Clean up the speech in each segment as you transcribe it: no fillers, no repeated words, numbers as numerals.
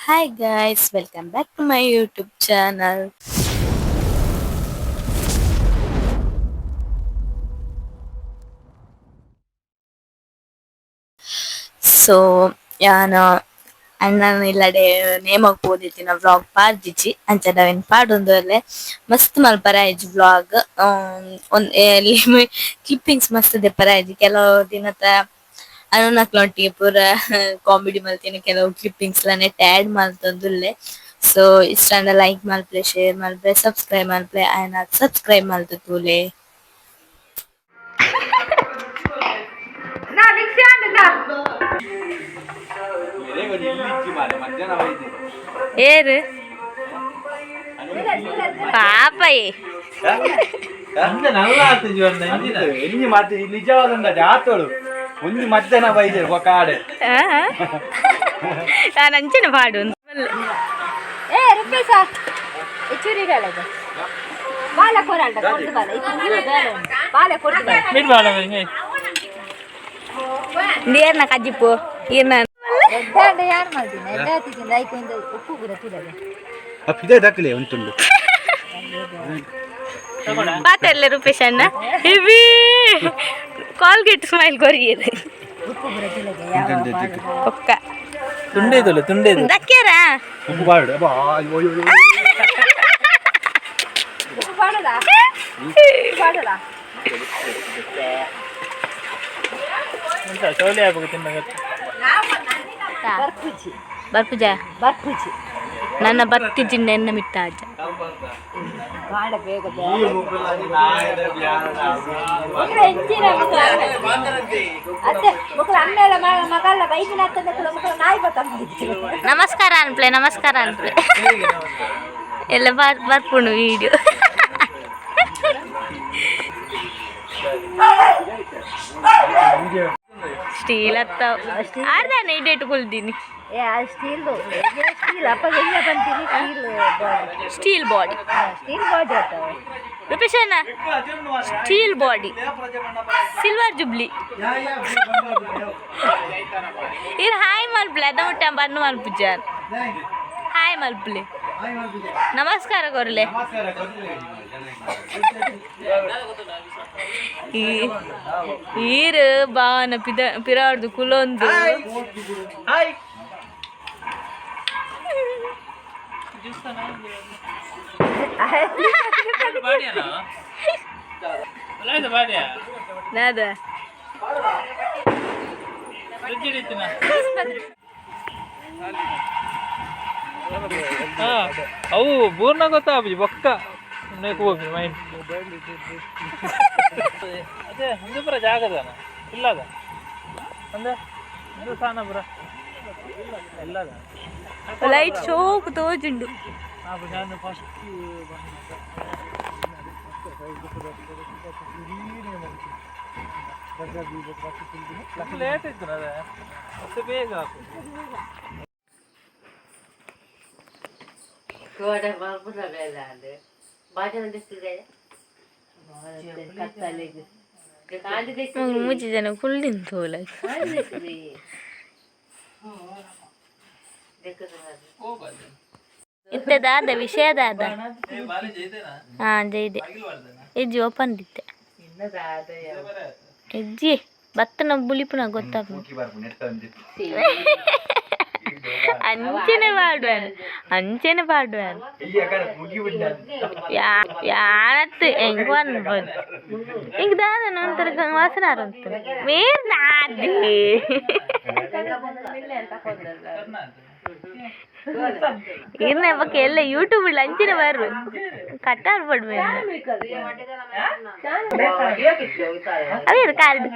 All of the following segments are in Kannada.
Hi guys, welcome back to my YouTube channel. So, ನಾನು ಅಣ್ಣನ ಇಲ್ಲಡೆ ನೇಮಕ್ ಪೋದಿತ್ತಿನ ವ್ಲಾಗ್ ಪಾರ್ದಿಚ್ಚಿ ಅಂಚದವೆನ್ ಪಾಡೊಂದು ಅಲ್ಲೇ ಮಸ್ತ್ ಮಲ್ಪರಾಯಿಜಿ ವ್ಲಾಗ್ ಒಂದ್ ಎಲ್ಲಿ ಕ್ಲಿಪ್ಪಿಂಗ್ಸ್ ಮಸ್ತ್ ದೆಪ್ಪರಾಯಿಜಿ ಕೆಲವು ದಿನತ ಅನುನಕ್ಲೊಟ್ಟಿಗೆ ಪೂರ ಕಾಮಿಡಿ ಮಲ್ತಿನ ಕೆಲವು ಕ್ಲಿಪ್ಪಿಂಗ್ಸ್ ನೆಟ್ ಆಡ್ ಮಲ್ತೊಂದುಲ್ಲೆ ಸೊ ಇಷ್ಟಂಡ ಲೈಕ್ ಮಲ್ಪೆ ಶೇರ್ ಮಲ್ಪೆ ಸಬ್ಸ್ಕ್ರೈಬ್ ಮಲ್ಪೆ ಆಯ್ನ ಸಬ್ಸ್ಕ್ರೈಬ್ ಮಲ್ತು ತೂಲೆ ಏರು ಪಾಪಯ್ ನಿಜವಾದ ಜಾತಳು ಒಂದು ಮಧ್ಯಾಹ್ನ ಬೈದರು ಕಾಡೆ ನಾನು ಅಂಚನೆ ಪಾಡು ಏ ರುಪೇಶ ಚೂರಿಗಳದು ಬಾಲ ಕೊರಲ್ಡ ಕೊಡ್ದು ಬಾಲ ಬಾಲ ಕೊಡ್ದು ಬಾಲ ನೀರ್ನ ಕಜ್ಜಿಪ್ಪು ಈರ್ನ ಯಾರು ಮಾಡ್ತೀನಿ ಎಲ್ಲ ಹತ್ತಿದ್ದಿಂದ ಐಕೊಂದು ಉಪ್ಪು ಬುರ ತಿಳದೆ ಅಪ್ಪಿದೆ ದಕ್ಕಲೆ ಉಂಟುಂಡು ಪಾತೆಲ್ಲ ರೂಪೇಶ್ ಅಣ್ಣ ಹೆವಿ ಕಾಲ್ಗೇಟ್ ಸ್ಮೈಲ್ ಕೊರಿಯದು ಉಪ್ಪು ಬುರ ತಿಳದೆ ಯಾವ ಒಕ್ಕ ತುಂಡೇದಲ್ಲ ತುಂಡೇದು ದಕ್ಕ್ಯಾರ ಉಪ್ಪು ಬಾಡು ಉಪ್ಪು ಬಾಡದ ಬಾಡದ ಸೌಲಿ ಆಗ್ಬೇಕು ತಿನ್ನಗತ್ತೆ ಬರ್ಪುಜಿ ಬರ್ಪುಜ ಬರ್ಪುಜಿ ನನ್ನ ಬರ್ತಿಜಿ ನೆನ್ನ ಮಿಟ್ಟ ಅಜ್ಜ ಬಾಡ ಬೇಗ ಅತ್ತೆ ಮಕ್ಕಳು ಅಮ್ಮೆಲ್ಲ ಮಗಲ್ಲ ಬೈಕಿನ ಹತ್ತದ ಮಕ್ಕಳು ನಾಯಿ ಬರ್ತಾರೆ ನಮಸ್ಕಾರ ಅನ್ಪ್ಲೆ ನಮಸ್ಕಾರ ಅನ್ಪ್ಲೆ ಎಲ್ಲ ಬರ್ಪುಂಡು ವಿಡಿಯೋ ಸ್ಟೀಲ್ ಹತ್ತಾವ ಆರ್ದಾನೆ ಇಡೇಟು ಕುಲ್ದೀನಿ ಏ ಸ್ಟೀಲ್ದು ಸ್ಟೀಲ್ ಅಪ್ಪ ಎಲ್ಲ ಬಂತೀನಿ ಸ್ಟೀಲ್ ಬಾಡಿ ಸ್ಟೀಲ್ ಬಾಜ್ ಆಗ್ತವೆ ರೂಪೇಶ್ ಅಣ್ಣ ಸ್ಟೀಲ್ ಬಾಡಿ ಸಿಲ್ವರ್ ಜುಬ್ಲಿ ಇರ್ ಹಾಯ್ ಮಲ್ಪ್ಲೆ ಅದ ಮುಟ್ಟ ಬಣ್ಣ ಮಲ್ಪುಜಾರ್ ಹಾಯ್ ಮಲ್ಪ್ಲೆ ನಮಸ್ಕಾರ ಕೊರ್ಲೆ ಈರ್ ಬಾನ ಪಿರಾಡ್ದು ಕುಲೊಂದು ನಾದ ಅವು ಬೂರ್ನ ಗೊತ್ತಾಗ್ಬಿಜಿ ಬೊಕ್ಕ ಹೋಗಿ ಮೈಂಡ್ ಅದೇ ಒಂದು ಪುರ ಜಾಗದಾನ ಇಲ್ಲದ ಅಂದ್ರೆ ಇದು ಸಾನ ಪುರ ಎಲ್ಲದ ಲೈಟ್ ಶೋಕ್ ತೋಜುಂಡು ನಾನು ಫಸ್ಟ್ ಲೇಟ್ ಇತ್ತು ಅದೇ ಮತ್ತೆ ಬೇಗ ಮುಚ್ಚಿ ಜನ ಕುಳ್ಳಿನ ತೋಲ ಇತ್ತದಾದ ವಿಷಯದಾದ ಹಾ ಜೈದೆ ಹೆಜ್ಜಿ ಓಪನ್ ಇತ್ತೆ ಹೆಜ್ಜಿ ಭತ್ತನ ಬುಲಿಪುನ ಗೊತ್ತಾಗ ಅಂಚೆನೆ ಪಾಡುವನು ಯಾನತ್ತು ಹೆಂಗ್ ಅನ್ಬೋದು ಈಗ ದಾದ ನಂತರ ವಾಸನಾರ ಅಂತ ಮೇರ್ ನಾದಿ ಇರ್ನ ಬಗ್ಗೆ ಎಲ್ಲ ಯೂಟ್ಯೂಬ್ ಅಂಚಿನ ಬಾರು ಕಟ್ಟಾರ್ ಪಡ್ಬೇ ಅದೇ ಕಾರ್ಡ್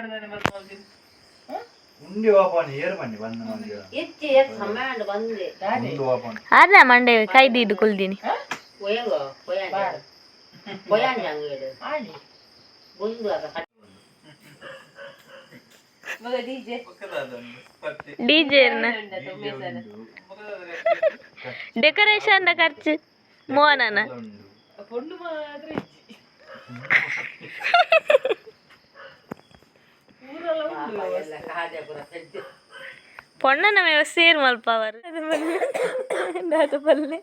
ಅದ ಮಂಡೆ ಕೈ ದೀಡು ಕುಲ್ದೀನಿ ಡಿಜೆರ್ನ ಡೆಕೋರೇಷನ್ ಖರ್ಚು ಮೋಹನನ ಪೊಣ್ಣನ ಮೇಲೆ ಸೇರ್ ಮಲ್ಪವರು ದಾದ ಪಲ್ಲೆ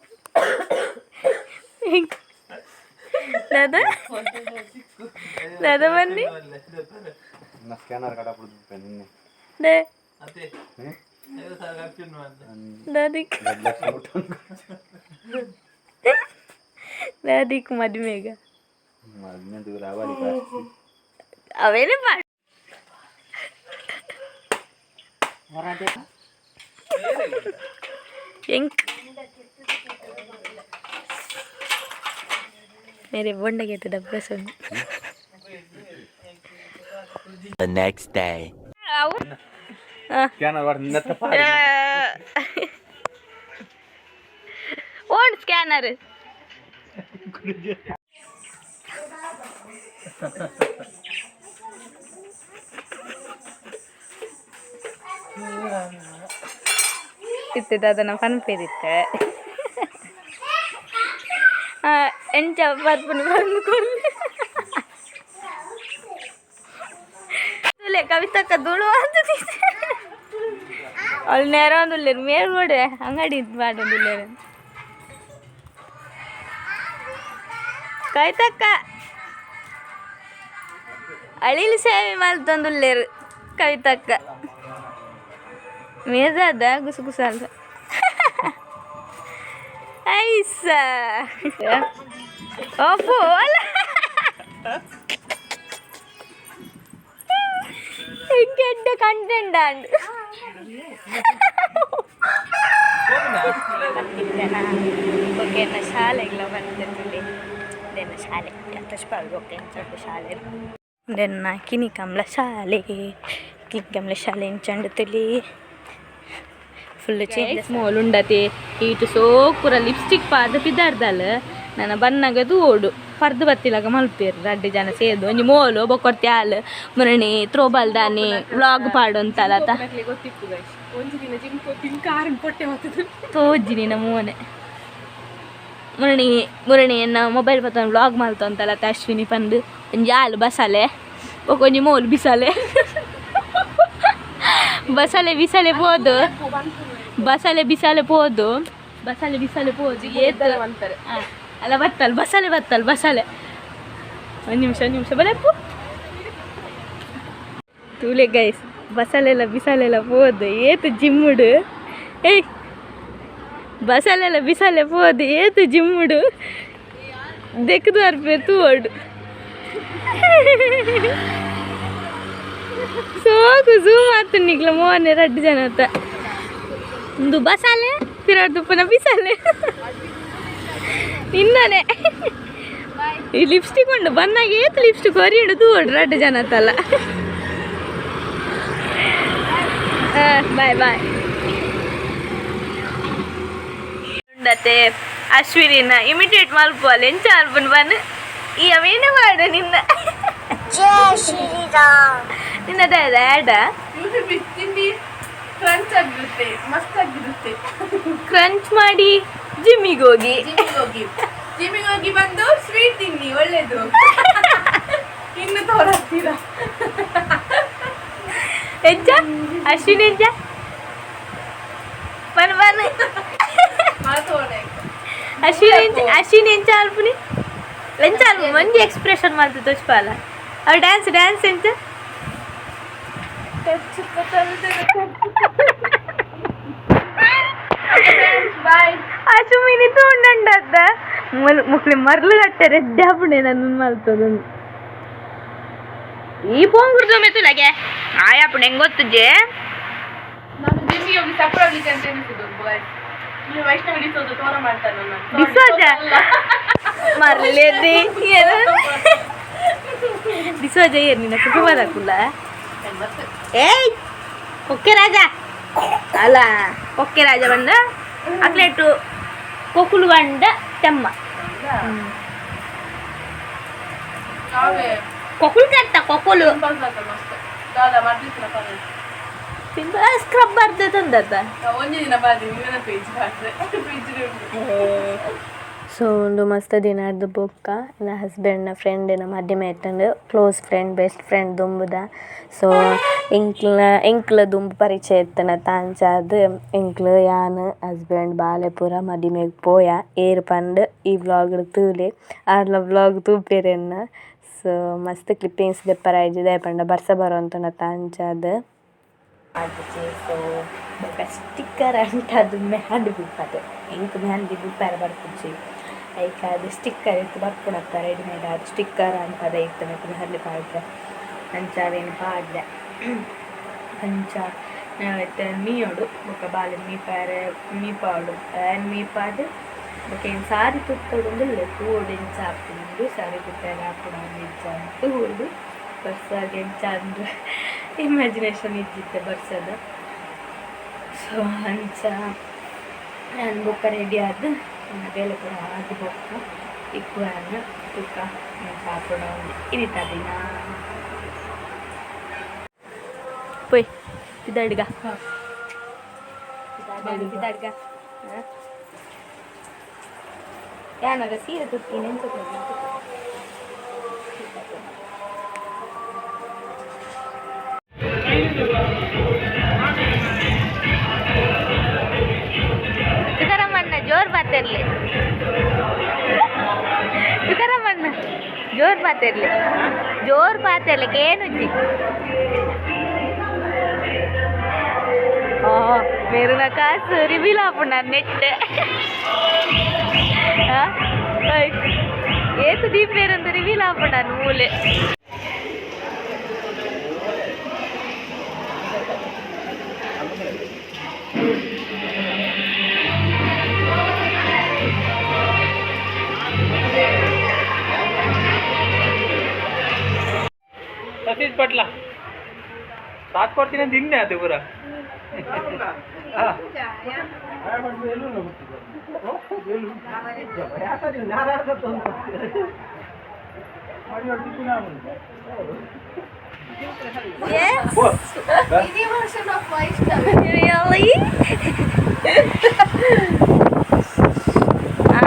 ದಾದ ದಾದ ಬನ್ನಿ ಸ್ಕ್ಯಾನರ್ ಕಡ ನಿನ್ನೆ ದಾದಿಕ್ ದಾದಿಕ್ ಮದ್ಮೆಗ ಅವೇನೇ ಮಾಡಿ ಎಂಕ್ मेरे बोंडे के तो डब्बे सुन The next day. ಸ್ಕ್ಯಾನರ್ ಮಾಡಿ ಓನ್ ಸ್ಕ್ಯಾನರ್ ಇತ್ತಿದ್ದ ಅದನ್ನ ಪನ್ಪೇದಿತ್ತೆ ಎಂಚ ಬರ್ಪುನು ಬಂದ್ಕೊಂಡು ಕವಿತಕ್ಕ ಧೂಳು ಅಂತ ಅಲ್ಲಿ ನೇರ ಒಂದುಲ್ಲೇರು ಮೇಲ್ಗಡೆ ಅಂಗಡಿ ಇದು ಮಾಡೊಂದುಲ್ಲೇರು ಕವಿತಕ್ಕ ಅಳಿಲು ಸೇವೆ ಮಾಡ್ತೊಂದುಲ್ಲೇರು ಕವಿತಕ್ಕ ಮೇಜಾದ ಗುಸು ಗುಸ ಅಲ್ದ ಐಸ ಓಪೋ ಅಲ್ಲ ಕೆಡ್ಡ ಕಂಟೆಂಟ್ ಅಂಡ್ ಓಕೆನ ಶಾಲೆಗೆಲ್ಲ ಬಂದಿರ್ತೀವಿ ದೆನ್ನ ಶಾಲೆ ತಶ್ಪಾಲ್ ಓಕೆ ಚಂಡು ಶಾಲೆ ದೆನ್ನ ಕಿನಿ ಕಮಲ ಶಾಲೆ ಕಿನಿ ಕಮಲ ಶಾಲೆ ಚಂಡು ತಿಳಿ ಫುಲ್ ಚೇಂಜ್ ಮೋಲುಂಡತೆ ಈಟು ಸೋಕುರ ಲಿಪ್ಸ್ಟಿಕ್ ಪಾದ ಪಿದಾರ್ದಲ್ಲ ನನ್ನ ಬನ್ನಗದು ಓಡು ಪರ್ದು ಬತ್ತಿಲಾಗ ಮಲ್ಪೇರು ರಡ್ಡು ಜನ ಸೇದು ಒಂಜಿ ಮೋಲು ಬೊಕ್ಕೊಡ್ತಿ ಹಾಲು ಮುರಣಿ ತ್ರೋಬಾಲ್ ದಾನಿ ವ್ಲಾಗ್ ಪಾಡು ಅಂತಲ್ಲ ತೋಜಿ ನಿನ್ನ ಮೋನೆ ಮುರಣಿ ಮುರಣಿ ಎನ್ನ ಮೊಬೈಲ್ ಬತ್ತ ವ್ಲಾಗ್ ಮಾಡ್ತು ಅಂತಲ್ಲ ಅಶ್ವಿನಿ ಪಂದು ಒಂಜಿ ಹಾಲು ಬಸಲೆ ಒಂಜಿ ಮೋಲು ಬಿಸಲೆ ಬಸಲೆ ಬಿಸಲೆ ಪೋದು ಬಸಲೆ ಬಿಸಲೆ ಪೋದು ಬಸಲೆ ಬಿಸಲೆ ಪೋದು ಅಲ್ಲ ಬತ್ತಲ್ ಬಸಲೆ ಬತ್ತಲ್ ಬಸಲೆ ಒಂದು ನಿಮಿಷ ಬರಪ್ಪು ತೂಲೆ ಗೈಸ್ ಬಸಲೆಲ್ಲ ಬಿಸಲೆಲ್ಲ ಪೋದು ಏತು ಜಿಮ್ಮುಡು ಏಯ್ ಬಸಲೆಲ್ಲ ಬಿಸಲೆ ಪೋದು ಏತು ಜಿಮ್ಮುಡು ದೆಕ್ಕದು ಅರ್ಪೆ ತೂಡು ಸೋಕು ಝೂಮ್ ಆತು ನಿಗ್ಲ ಮೋನೆ ರಡ್ಡು ಜನ ಅಂತ ಒಂದು ಬಸಾಲೆ ಪಿರಾಡ್ ತುಪ್ಪನ ಬಿಸಾಲೆ ನಿನ್ನನೆ ಈ ಲಿಪ್ಸ್ಟಿಕ್ ಉಂಡು ಬನ್ನಾಗ ಏತು ಲಿಪ್ಸ್ಟಿಕ್ ಹೊರಿಡು ತೂಡು ರಡ್ಡು ಜನ ಅಂತಲ್ಲ ಬಾಯ್ ಬಾಯ್ ಉಂಡತೆ ಅಶ್ವಿನಿನ ಇಮಿಟೇಟ್ ಮಲ್ಪೋಲ್ಲ ಎಂಚ ಅಲ್ಪನ್ ಬನ್ ಈ ಅವೇನೇ ಮಾಡು ನಿನ್ನ ನಿನ್ನದ ಆ್ಯಡ ಕ್ರಂಚ್ ಆಗಿರುತ್ತೆ ಮಸ್ತ್ ಆಗಿರುತ್ತೆ ಕ್ರಂಚ್ ಮಾಡಿ ಜಿಮ್ಮಿಗೆ ಹೋಗಿ ಬಂದು ಸ್ವೀಟ್ ತಿನ್ನಿ ಒಳ್ಳೇದು ಇನ್ನು ತೋರಿಸ್ತೀರಾ ಹೆಜ್ಜ ಅಶ್ವಿನಿ ಹೆಜ್ಜ ಬನ್ ಬನ್ ಅಶ್ವಿನಿ ಎಂಚ ಅಲ್ಪನಿ ಎಂಚ ಅಲ್ಪ ಮಂಜಿ ಎಕ್ಸ್ಪ್ರೆಷನ್ ಮಾಡ್ತು ತೋಚ್ಪಾಲ ಅವ್ರು ಡ್ಯಾನ್ಸ್ ಎಂಚ ಅಶ್ವಿನಿ ತಗೊಂಡದ್ದ ಮರ್ಲು ಕಟ್ಟೆ ರೆಡ್ಡಿ ಹಾಪುಣೆ ನನ್ನ ಮಲ್ತದೊಂದು ಈ ಪೋಂಗುರ್ದು ಮೆತ್ತುಲಾಗೆ ಆಯಾಪುಣೆ ಹೆಂಗೆ ಗೊತ್ತುಜೆ ನಾನು ಜಿಮ್ಮಿಗೆ ಹೋಗಿ ಸಪ್ರ ಹೋಗ್ಲಿಕ್ಕೆ ಅಂತ ಎನಿಸಿದ್ದು ಇಲ್ಲಿ ವೈಷ್ಣವ ಇಡಿಸೋದು ತೋರ ಮಾಡ್ತಾನೆ ಡಿಸೋಜ ಮರ್ಲೇದಿ ಡಿಸೋಜ ಏನು ನಿನ್ನ ಕುಟುಂಬದ ಕುಲ್ಲ ಏಯ್ ಕೊಕ್ಕೆ ರಾಜ ಅಲ್ಲ ಕೊಕ್ಕೆ ರಾಜ ಬಂದ ಅಕ್ಲೇಟು ಕೊಕ್ಕುಲು ಗಂಡ ತೆಮ್ಮ ಕೊಕ್ಕುಲು ಕಟ್ಟ ಕೊಕ್ಕುಲು ಸ್ಕ್ರಬ್ ಬರ್ದೆ ತಂದತ್ತ ಒಂದೇ ದಿನ ಬಾರ್ದು ಪೇಜ್ ಬಾರ್ದೆ ಸೊ ಒಂದು ಮಸ್ತ್ ದಿನ ಹಿಡ್ದು ಬೊಕ್ಕ ನನ್ನ ಹಸ್ಬೆಂಡ್ನ ಫ್ರೆಂಡಿನ ಮದ್ಯಮ ಇತ್ತಂಡು ಕ್ಲೋಸ್ ಫ್ರೆಂಡ್ ಬೆಸ್ಟ್ ಫ್ರೆಂಡ್ ದುಂಬುದ. ಸೊ ಎಂಕ್ಲ ದುಂಬು ಪರಿಚಯ ಇತ್ತನ ತಾಂಚಾದ್ ಎಂಕ್ಲು ಯಾನ್ ಹಸ್ಬೆಂಡ್ ಬಾಲೆಪುರ ಮದಿಮೆಗ್ ಪೋಯ ಏರ್ ಪಂಡ್ ಈ ವ್ಲಾಗ್ ತೂಲೆ ಆರ್ಲ ವ್ಲಾಗ್ ತೂಪೆರೆನ್ನ. ಸೊ ಮಸ್ತ್ ಕ್ಲಿಪ್ಪಿಂಗ್ಸ್ ದೆಪ್ಪರಾಯ್ಜಿ ದಾಯಪಂಡ ಬರ್ಸ ಬರೋಂತನ ತಾಂಚಾದ್ ಸೊ ಸ್ಟಿಕ್ಕರ್ ಅಂಟದು ಮೆಹಂದಿ ಬುಪ್ಪದು ಎಂಕ್ ಮೆಹಂದಿ ಬುಪ್ಪರ ಬರ್ಪುಜಿ ಐಕ ಅದು ಸ್ಟಿಕ್ಕರ್ ಇತ್ತು ಬರ್ಪುಣತ್ತ ರೆಡಿಮೇಡ್ ಅದು ಸ್ಟಿಕ್ಕರ್ ಅಂತದ ಇತ್ತು ಮತ್ತು ಮೆಹಂದಿ ಪಾಡ್ರೆ ಅಂಚಾವೇನು ಪಾಡ್ದೆ ಅಂಚ ನಾವೈತೆ ಮೀಯೋಡು ಬೊಕ ಬಾಲೆ ಮೀಪಾರೆ ಮೀಪಾಡು ಮೀಪಾಡು ಬೊಕ ಏನು ಸಾರಿ ತುತ್ತೊಡುಂದಿಲ್ಲ ತೂಡು ಎಂಚ ಹಾಕ್ಕೊಂಡು ಸಾರಿ ತುತ್ತಲ್ಲ ಹಾಕೊಂಡು ಎಂಚ ತೂಡು ಬರ್ಸಾಗೆ ಎಂಚ ಅಂದ್ರೆ ಇಮ್ಯಾಜಿನೇಷನ್ ಇದ್ದಿತ್ತೆ ಬರ್ಸದ. ಸೊ ಅಂಚ ನಾನು ಬೊಕ್ಕ ರೆಡಿ ಆದ ಬೇಲೆ ಪೂರ ಆದ ಬೊಕ್ಕ ಇಕ್ಕುವನ್ನ ತುಕ್ಕ ಹಾಕೋಣ ಇನ್ನಿತ ದಿನ ಪೊಯ್ ಇದಡ್ಗ ಇದಡ್ಗ ಯಾನಾಗ ಸೀರೆ ತುತ್ತೀನಿ ಎಂತ ಜೋರ್ ಮಾತಿರ್ಲಿ ತುಕಾರಮ್ಮಣ್ಣ ಜೋರ್ ಮಾತಿರ್ಲಿ ಜೋರ್ ಮಾತಿರ್ಲಿ ಕೇನುಜ್ಜಿ मेरे ना कास रिवील अपना नेट ये तो दीप मेरे अंदर रिवील अपना मूले सतीश पटला सात ಕೊಡ್ತೀನಿ ಅಂತ ಇನ್ನೇ ಅದು ಪೂರ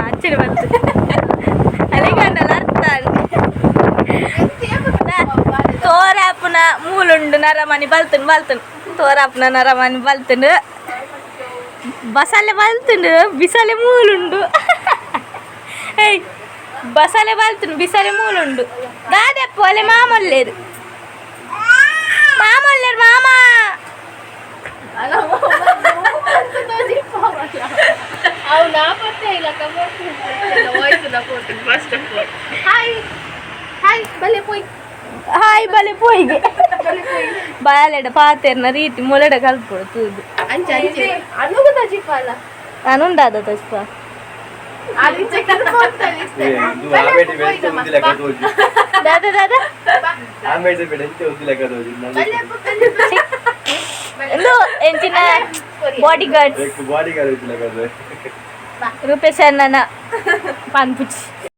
ಅಚ್ಚರಿ ಬಂತು ಅಲ್ಲಿಗಂಡಲ್ಲ ಅರ್ಥ ತೋರಾಪುನ ಮೂಲುಂಡು ನರಮನಿ ಬಲ್ತುಂಡು ಬಲ್ತುಂಡು ತೋರಾಪುನ ನರಮನಿ ಬಲ್ತುಂಡು ಬಸಲೆ ಬಲ್ತುಂಡು ಬಿಸಲೆ ಮೂಲುಂಡು ಏಯ್ ಬಸಲೆ ಬಲ್ತುಂಡು ಬಿಸಲೆ ಮೂಲುಂಡು ಗಾದೆಪ್ಪು ಅಲೆ ಮಾಮೊಲ್ಲೇರು ಮಾಮೊಲ್ಲೇರು ಮಾಮ ಹಾಯ್ ಬಲೆ ಪೋಯಿಗೆ ಬಾಲೆಡ ಪಾತೆರ್ನ ರೀತಿ ಮೊಲೆಡ ಕಲ್ಪುಡು ತೂದು ನಾನುಂಡಾದ ತಸ್ಪ ದಾದಾ ದಾದಾ ಎಂಚಿನ ಬಾಡಿ ಗಾರ್ಡ್ಸ್ ರೂಪೇಶ್ ಅಣ್ಣನ ಪಾನ್ಪುಚಿ